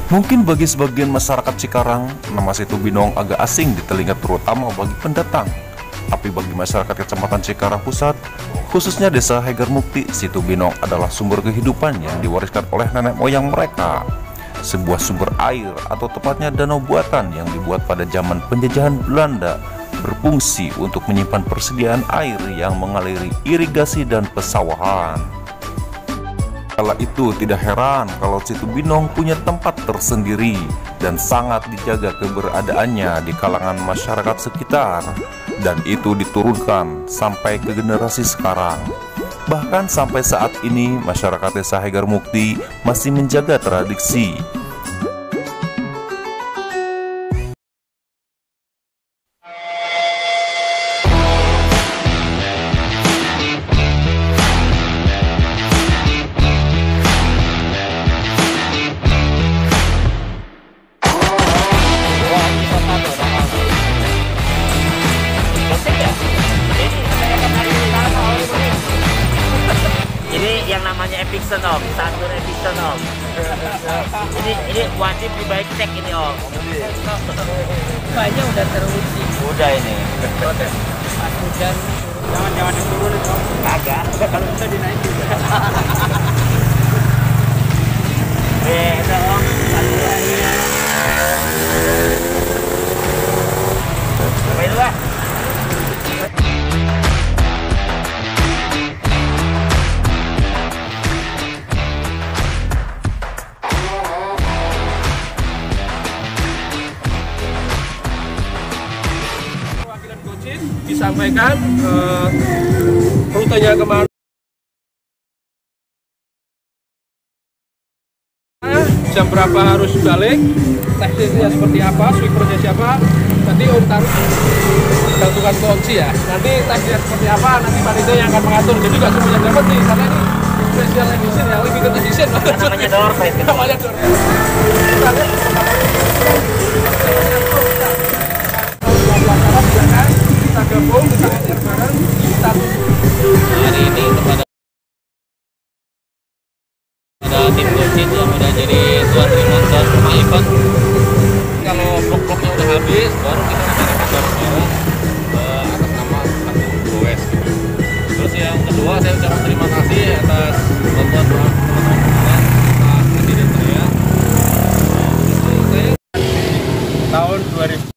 Mungkin bagi sebagian masyarakat Cikarang, nama Situ Binong agak asing di telinga terutama bagi pendatang. Tapi bagi masyarakat Kecamatan Cikarang Pusat, khususnya Desa Hegar Mukti, Situ Binong adalah sumber kehidupan yang diwariskan oleh nenek moyang mereka. Sebuah sumber air atau tepatnya danau buatan yang dibuat pada zaman penjajahan Belanda berfungsi untuk menyimpan persediaan air yang mengaliri irigasi dan pesawahan. Kala itu tidak heran kalau Situ Binong punya tempat tersendiri dan sangat dijaga keberadaannya di kalangan masyarakat sekitar, dan itu diturunkan sampai ke generasi sekarang. Bahkan sampai saat ini masyarakat Desa Hegar Mukti masih menjaga tradisi. Yang namanya Epicson Om, Santur Epicson Om. Ini wajib dibaik cek ini Om. Banyak udah teruji. Udah ini. Pas hujan Jangan diturunin Om. Kagak. kalau bisa dinaikin. Beda Om. Cobain dulu lah. Disampaikan rutenya kemana, jam berapa harus balik, teknisnya seperti apa, sweepernya siapa. Nanti Om taruh gantungan kunci ya. Nanti teknisnya seperti apa, nanti panitia yang akan mengatur. Jadi nggak semuanya dapat nih, karena ini special edition ya, limited edition. Namanya doorstep. Namanya doorstep. Kita lihat kita gabung, kita ajar bareng, kita hari ini kepada tim coaching yang udah jadi tuan rumah dan rumah event. Kalau blok-bloknya udah habis, baru kita cari bareng-bareng atas nama satu goes. Terus yang kedua, saya ucapkan terima kasih atas bantuan teman-teman atas hadirin saya. Tahun 2021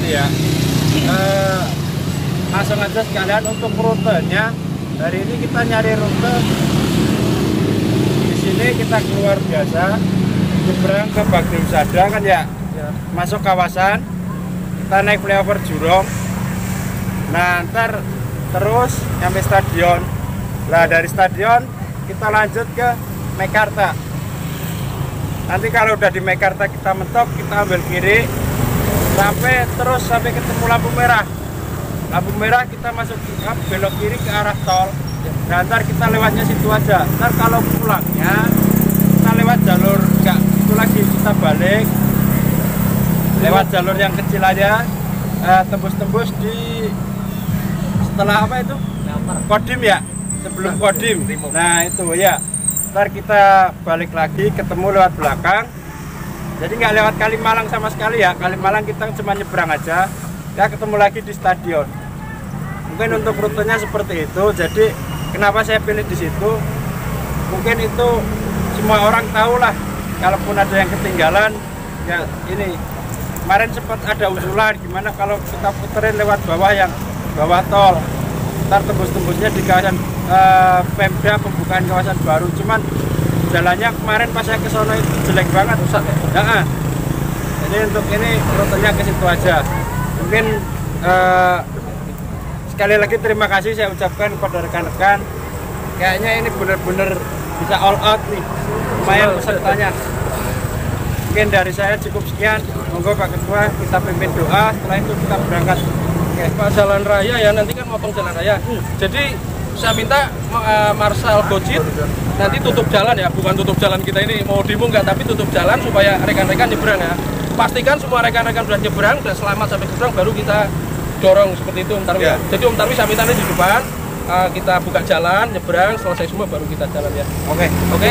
ini ya, langsung aja sekalian untuk rutenya. Hari ini kita nyari rute di sini, kita keluar biasa nyebrang ke Bagri Wisata kan ya, masuk kawasan, kita naik flyover Jurong, nah ntar terus nyampe stadion. Nah dari stadion kita lanjut ke Mekarta. Nanti kalau udah di Mekarta kita mentok, kita ambil kiri sampai ketemu lampu merah. Lampu merah kita masuk belok kiri ke arah tol. Nah, ntar kita lewatnya situ aja. Ntar kalau pulangnya kita lewat jalur enggak itu lagi, kita balik lewat jalur yang kecil aja, tembus-tembus di setelah apa itu? Kodim ya, sebelum Kodim. Nah itu ya. Ntar kita balik lagi ketemu lewat belakang. Jadi nggak lewat Kalimalang sama sekali ya. Kalimalang kita cuma nyebrang aja. Ya ketemu lagi di stadion. Mungkin untuk rutenya seperti itu. Jadi kenapa saya pilih di situ? Mungkin itu semua orang tahu lah. Kalaupun ada yang ketinggalan, ya ini. Kemarin sempat ada usulan gimana kalau kita puterin lewat bawah yang bawah tol. Ntar tembus-tembusnya di kawasan Pemda pembukaan kawasan baru. Cuman jalannya kemarin pas saya ke sono itu jelek banget, rusak ya. Jadi untuk ini rutenya ke situ aja. Mungkin sekali lagi terima kasih saya ucapkan kepada rekan-rekan. Kayaknya ini benar-benar bisa all out nih, lumayan pesertanya. Mungkin dari saya cukup sekian. Monggo Pak Ketua kita pimpin doa, setelah itu kita berangkat. Oke, Pak, jalan raya ya, nanti kan motong jalan raya. Jadi saya minta Marshal Gojit nanti tutup jalan ya, bukan tutup jalan kita ini mau demo enggak, tapi tutup jalan supaya rekan-rekan nyebrang ya. Pastikan semua rekan-rekan sudah nyebrang, sudah selamat sampai nyebrang, baru kita dorong seperti itu Om Tarwi. Ya. Jadi Om Tarwi saya minta di depan, kita buka jalan, nyebrang, selesai semua baru kita jalan ya. Oke. Oke.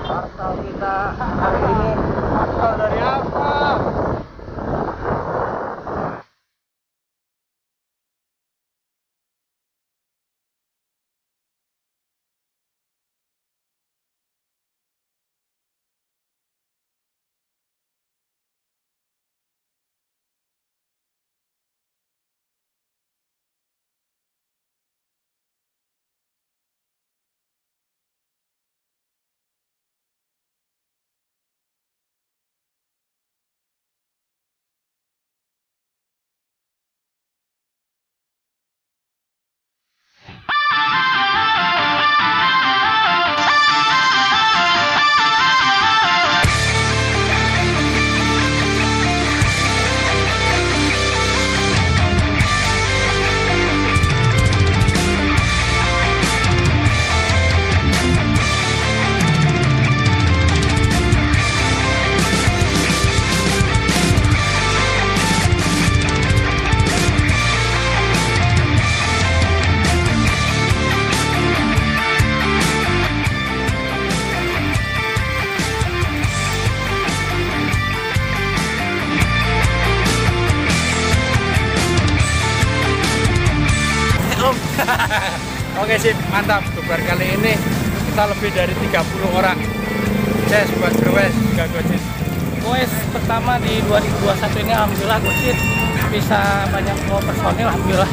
Parcel kita hari ini parcel dari apa? Oke sip, mantap. Bubar kali ini kita lebih dari 30 orang. Yes, buat berwes, gak gocit. Wes pertama di 2021 ini alhamdulillah gocit bisa banyak bawa personil alhamdulillah.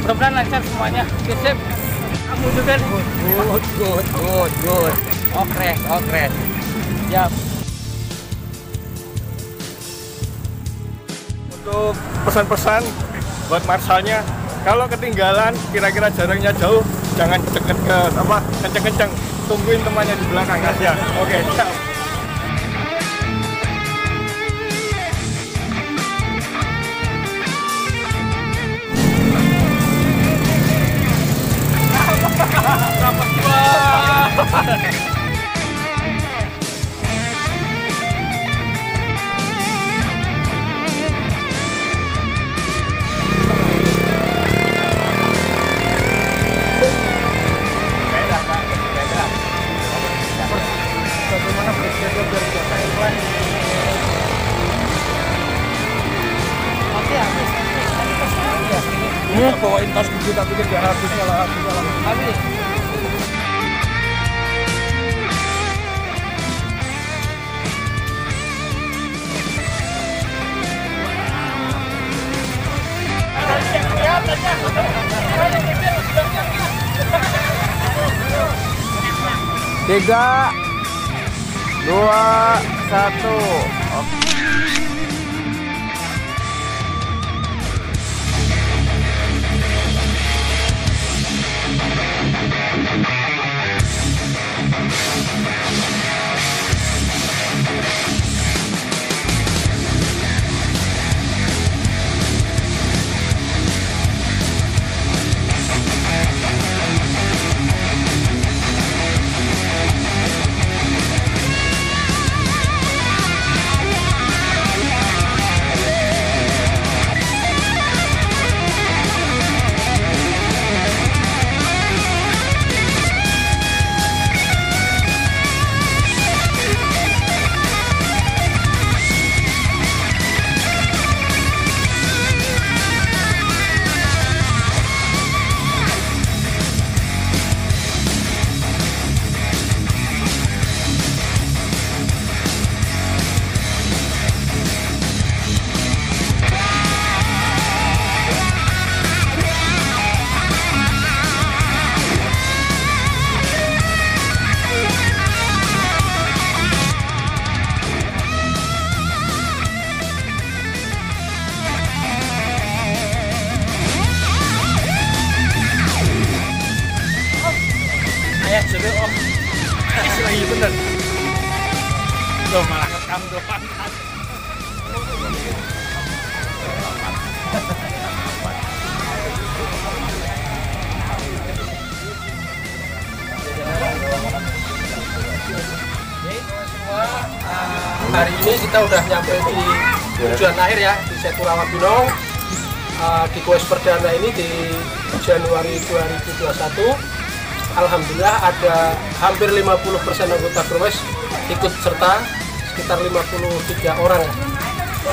Mudah-mudahan lancar semuanya. Oke sip. Kamu juga nih. Good. Okres. Ya. Untuk pesan-pesan buat marsalnya, kalau ketinggalan kira-kira jaraknya jauh, jangan deket ke kenceng-kenceng, tungguin temannya di belakang aja. Oke, siap. Bawain tas gede tapi gak habis lah. Habis. Tiga, 2, 1. Oke. bener. Tuh malah rekam doang. Hari ini kita udah nyampe di tujuan akhir ya, di Setu Rawabinong. Di kues perdana ini di Januari 2021. Alhamdulillah ada hampir 50% anggota Growes ikut serta, sekitar 53 orang ya.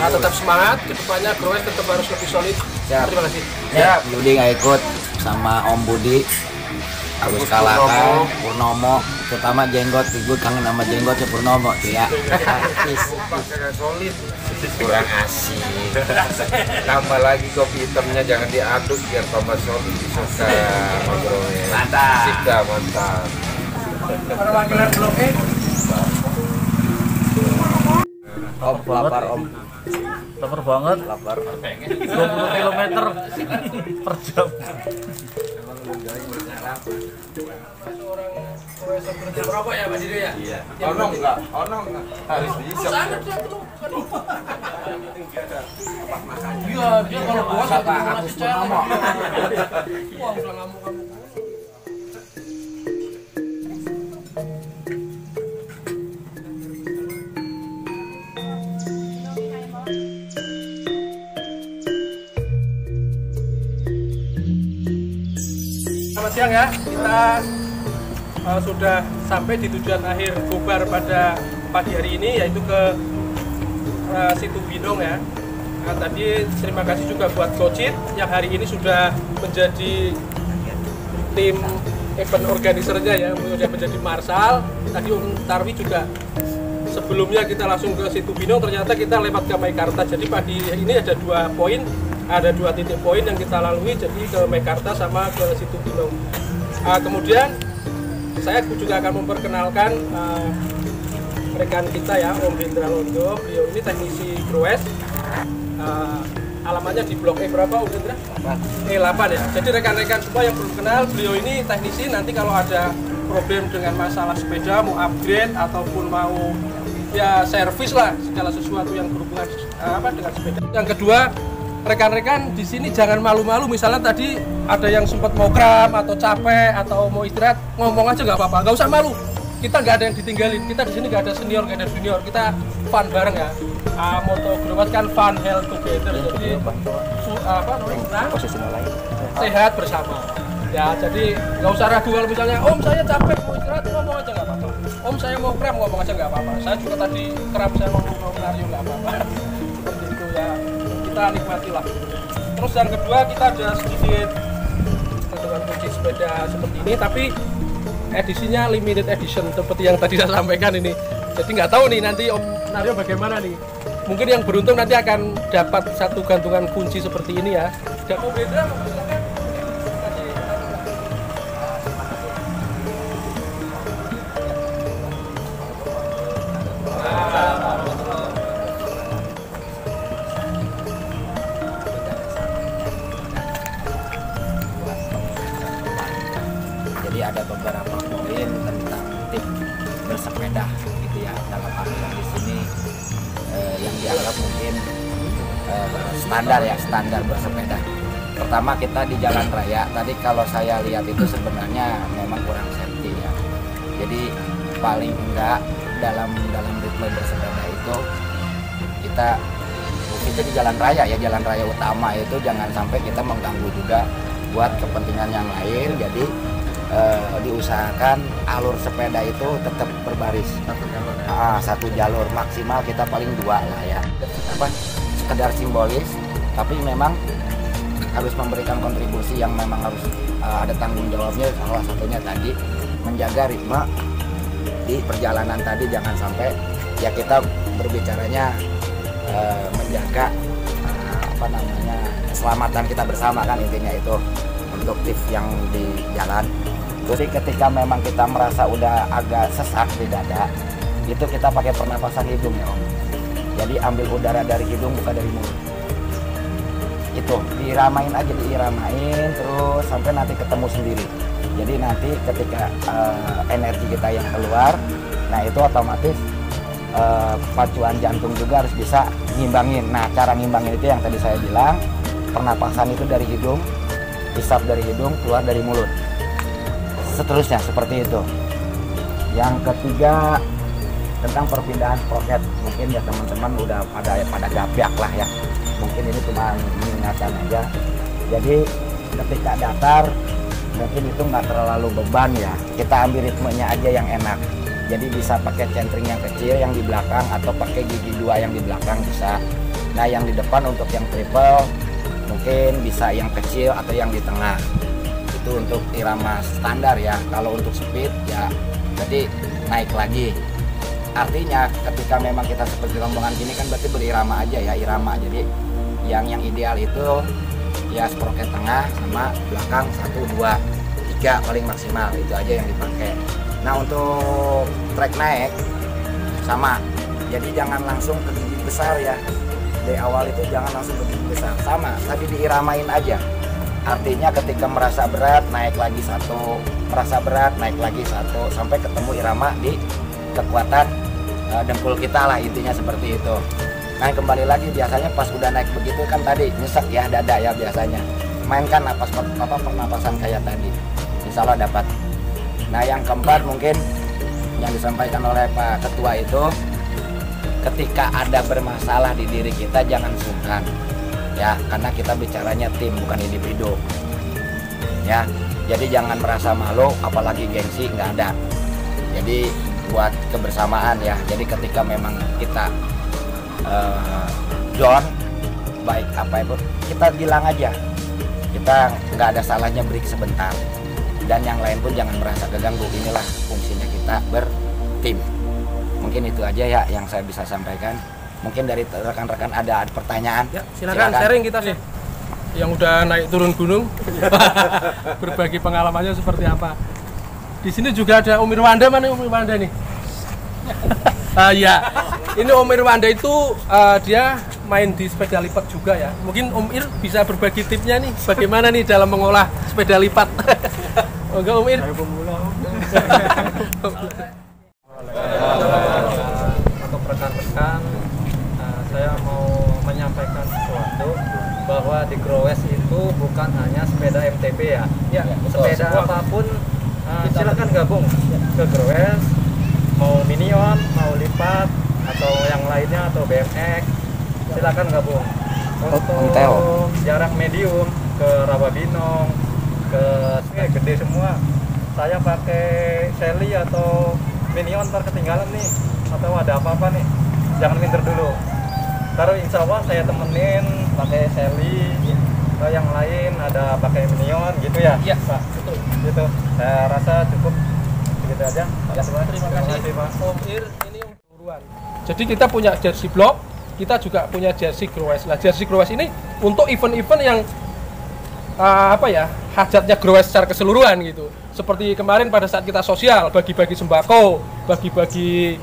Nah, tetap semangat, kedepannya Growes tetap harus lebih solid. Terima kasih. Ya, Budi nggak ikut sama Om Budi. Agus kalahkan Purnomo, terutama jenggot, gue kangen sama jenggotnya Purnomo tuh ya. Solid, kurang asik. Tambah lagi kopi hitamnya jangan diaduk biar tambah solid suka ngobrolnya. Mantap. Asik dah, mantap. Perwakilan Blok E. Om lapar Om. Lapar banget, lapar. 20 km per jam. Merokok ya Pak Dido ya? Iya. Ono enggak? Harus bisa. Iya, dia kalau puas apa Agus Purnomo. Wah, udah ngamuk kamu. Selamat siang ya, kita sudah sampai di tujuan akhir Gobar pada pagi hari ini, yaitu ke Situ Binong ya. Nah, tadi terima kasih juga buat Kocit yang hari ini sudah menjadi tim event organisernya ya, sudah menjadi marshal. Tadi Om Tarwi juga sebelumnya kita langsung ke Situ Binong, ternyata kita lewat ke Meikarta. Jadi pagi ini ada 2 poin. Ada 2 titik poin yang kita lalui, jadi ke Meikarta sama ke Situ Binong. Kemudian saya juga akan memperkenalkan rekan kita ya, Om Hendra Londo. Beliau ini teknisi Growes. Alamatnya di Blok E berapa Om Hendra? 8 ya. Jadi rekan-rekan semua yang belum kenal, beliau ini teknisi. Nanti kalau ada problem dengan masalah sepeda, mau upgrade ataupun mau ya servis lah, segala sesuatu yang berhubungan dengan sepeda. Yang kedua, rekan-rekan di sini jangan malu-malu. Misalnya tadi ada yang sempat mau kram atau capek atau mau istirahat, ngomong aja nggak apa-apa, nggak usah malu. Kita nggak ada yang ditinggalin. Kita di sini nggak ada senior, nggak ada junior. Kita fun bareng ya. Moto Growes kan fun health together. Jadi sehat bersama. Ya, jadi nggak usah ragu kalau misalnya Om saya capek mau istirahat, ngomong aja nggak apa-apa. Om saya mau kram, ngomong aja nggak apa-apa. Saya juga tadi kram, saya mau nario nggak apa-apa. Seperti itu ya. Kita nikmati lah. Terus yang kedua, kita ada sedikit dengan kunci sepeda seperti ini, tapi edisinya limited edition seperti yang tadi saya sampaikan ini. Jadi nggak tahu nih nanti Om Naryo bagaimana nih. Mungkin yang beruntung nanti akan dapat satu gantungan kunci seperti ini ya. Dan Om Hendra, silakan. Jadi ada beberapa poin tentang tip bersepeda gitu ya, dalam artian di sini yang dianggap mungkin standar bersepeda. Pertama, kita di jalan raya tadi kalau saya lihat itu sebenarnya memang kurang safety ya. Jadi paling enggak dalam ritme bersepeda itu kita di jalan raya ya, jalan raya utama itu jangan sampai kita mengganggu juga buat kepentingan yang lain. Jadi diusahakan alur sepeda itu tetap berbaris, satu jalur maksimal, kita paling 2 lah ya. Sekedar simbolis, tapi memang harus memberikan kontribusi yang memang harus ada tanggung jawabnya. Salah satunya tadi menjaga ritme di perjalanan tadi, jangan sampai ya kita berbicaranya menjaga keselamatan kita bersama kan, intinya itu produktif yang di jalan. Jadi ketika memang kita merasa udah agak sesak di dada, itu kita pakai pernapasan hidung ya Om. Jadi ambil udara dari hidung, bukan dari mulut. Itu diiramain aja, diiramain terus sampai nanti ketemu sendiri. Jadi nanti ketika energi kita yang keluar, Nah itu otomatis pacuan jantung juga harus bisa ngimbangin. Nah cara ngimbangin itu yang tadi saya bilang, pernapasan itu dari hidung, hisap dari hidung, keluar dari mulut. Seterusnya seperti itu. Yang ketiga tentang perpindahan sproket, mungkin ya teman-teman udah pada gapyak lah ya. Mungkin ini cuma mengingatkan aja. Jadi ketika datar mungkin itu nggak terlalu beban ya. Kita ambil ritmenya aja yang enak. Jadi bisa pakai centering yang kecil yang di belakang atau pakai gigi 2 yang di belakang bisa. Nah yang di depan untuk yang triple mungkin bisa yang kecil atau yang di tengah. Itu untuk irama standar ya. Kalau untuk speed ya berarti naik lagi. Artinya ketika memang kita seperti rombongan gini kan berarti berirama aja ya, irama. Jadi yang ideal itu ya sproket tengah sama belakang 1, 2, 3 paling maksimal, itu aja yang dipakai. Nah untuk track naik sama, jadi jangan langsung ke gigi besar ya. Dari awal itu jangan langsung ke gigi besar, sama tadi diiramain aja. Artinya ketika merasa berat naik lagi 1, merasa berat naik lagi 1, sampai ketemu irama di kekuatan dengkul kita lah, intinya seperti itu. Nah kembali lagi biasanya pas udah naik begitu kan tadi nyesek ya dada ya biasanya. Mainkan pernapasan kayak tadi, insya Allah dapat. Nah yang keempat mungkin yang disampaikan oleh Pak Ketua itu, ketika ada bermasalah di diri kita jangan sungkan ya, karena kita bicaranya tim bukan individu ya. Jadi jangan merasa malu apalagi gengsi, nggak ada. Jadi buat kebersamaan ya. Jadi ketika memang kita down baik apa itu kita bilang aja, kita nggak ada salahnya break sebentar. Dan yang lain pun jangan merasa keganggu. Inilah fungsinya kita bertim. Mungkin itu aja ya yang saya bisa sampaikan. Mungkin dari rekan-rekan ada pertanyaan. Ya, silakan sharing kita sih. Yang udah naik turun gunung, berbagi pengalamannya seperti apa. Di sini juga ada Om Irwanda, mana Om Irwanda nih? Ya, ini Om Irwanda itu dia main di sepeda lipat juga ya. Mungkin Om Ir bisa berbagi tipnya nih, bagaimana nih dalam mengolah sepeda lipat. Enggak Om Ir? Saya pemula. Untuk rekan-rekan, saya mau menyampaikan sesuatu bahwa di Growes itu bukan hanya sepeda MTB ya. Ya, sepeda apapun silakan gabung ke Growes, mau Minion, mau lipat atau yang lainnya atau BMX, silakan gabung. Untuk jarak medium ke Rawabinong, ke gede semua, saya pakai Shelly atau Minion ntar ketinggalan nih atau ada apa-apa nih, jangan minder dulu. Taruh insya Allah saya temenin pakai Shelly, atau yang lain ada pakai Minion gitu ya. Iya Pak, betul. Gitu. Saya rasa cukup segitu aja. Ya, terima kasih Pak. Om Ir ini keseluruhan. Jadi kita punya jersey blog, kita juga punya jersey Growes. Nah jersey Growes ini untuk event-event yang hajatnya Growes secara keseluruhan gitu. Seperti kemarin pada saat kita sosial, bagi-bagi sembako, bagi-bagi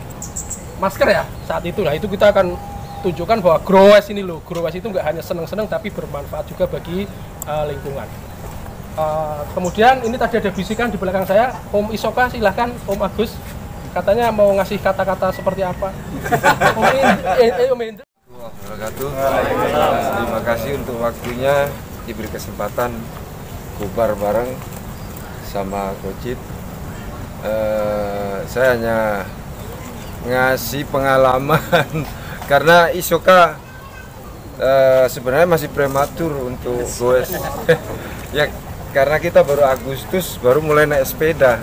masker ya saat itu. Nah itu kita akan tunjukkan bahwa Growes ini loh, Growes itu nggak hanya seneng-seneng tapi bermanfaat juga bagi lingkungan. Kemudian ini tadi ada bisikan di belakang saya, Om Isoka silahkan, Om Agus katanya mau ngasih kata-kata seperti apa. Om Hendra. Terima kasih untuk waktunya, diberi kesempatan bubar bareng sama Kocit. Saya hanya ngasih pengalaman karena Isoka sebenarnya masih prematur untuk goes. Ya karena kita baru Agustus baru mulai naik sepeda.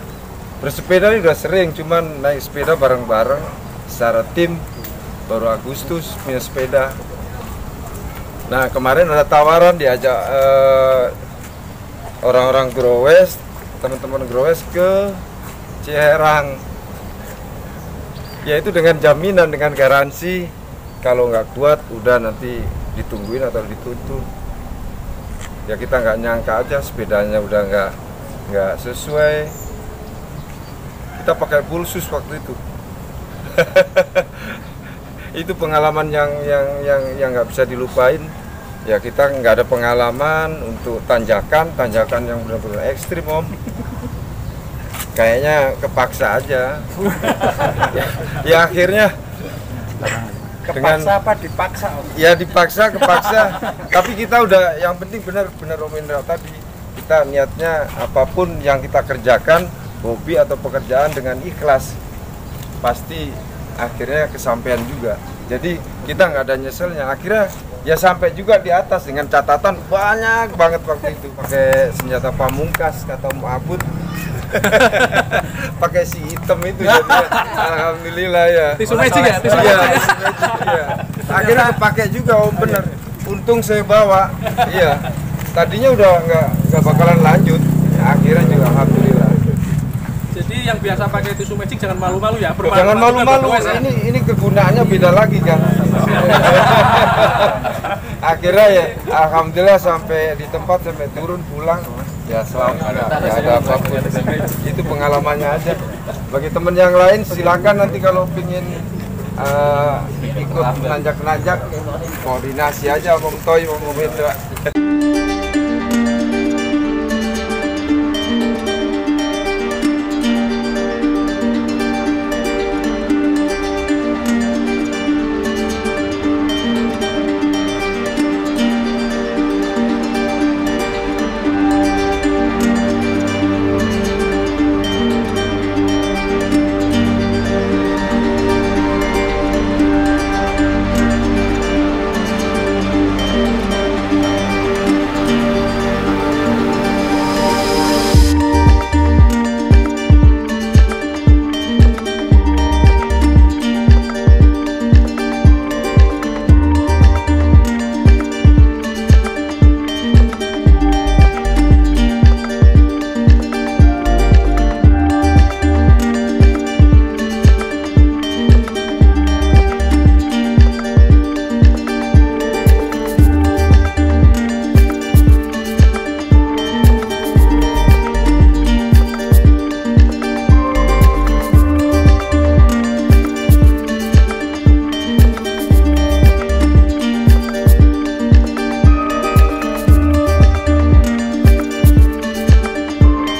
Bersepeda ini udah sering, cuman naik sepeda bareng-bareng secara tim baru Agustus punya sepeda. Nah kemarin ada tawaran diajak orang-orang Growes, teman-teman Growes ke Ciherang. Yaitu dengan jaminan, dengan garansi kalau nggak kuat udah nanti ditungguin atau ditutup. Ya kita nggak nyangka aja sepedanya udah nggak sesuai. Kita pakai pulsus waktu itu. Itu pengalaman yang nggak bisa dilupain. Ya kita nggak ada pengalaman untuk tanjakan yang benar-benar ekstrim Om. kayaknya kepaksa aja. Ya akhirnya Kepaksa apa dipaksa? ya dipaksa kepaksa. Tapi kita udah, yang penting benar-benar Om Indra tadi, kita niatnya apapun yang kita kerjakan, hobi atau pekerjaan dengan ikhlas, pasti akhirnya kesampaian juga. Jadi kita nggak ada nyeselnya. Akhirnya ya sampai juga di atas dengan catatan banyak banget waktu itu. Pakai senjata pamungkas kata Om Abud. Pakai si hitam itu jadinya. Alhamdulillah ya. Tisu magic ya, tisu Iya, magic. tisu magic, iya. Akhirnya kepake juga Om, bener. Untung saya bawa. Iya. Tadinya udah nggak bakalan lanjut. Ya, akhirnya juga alhamdulillah. Jadi yang biasa pakai tisu magic jangan malu-malu ya. Jangan malu-malu. Ini kegunaannya beda lagi kan. Akhirnya ya alhamdulillah sampai di tempat, sampai turun pulang ya selamat, nggak ada apapun. Itu pengalamannya aja. Bagi temen yang lain silakan nanti kalau pingin ikut nanjak-nanjak, koordinasi aja sama Om Toy, Om Indra.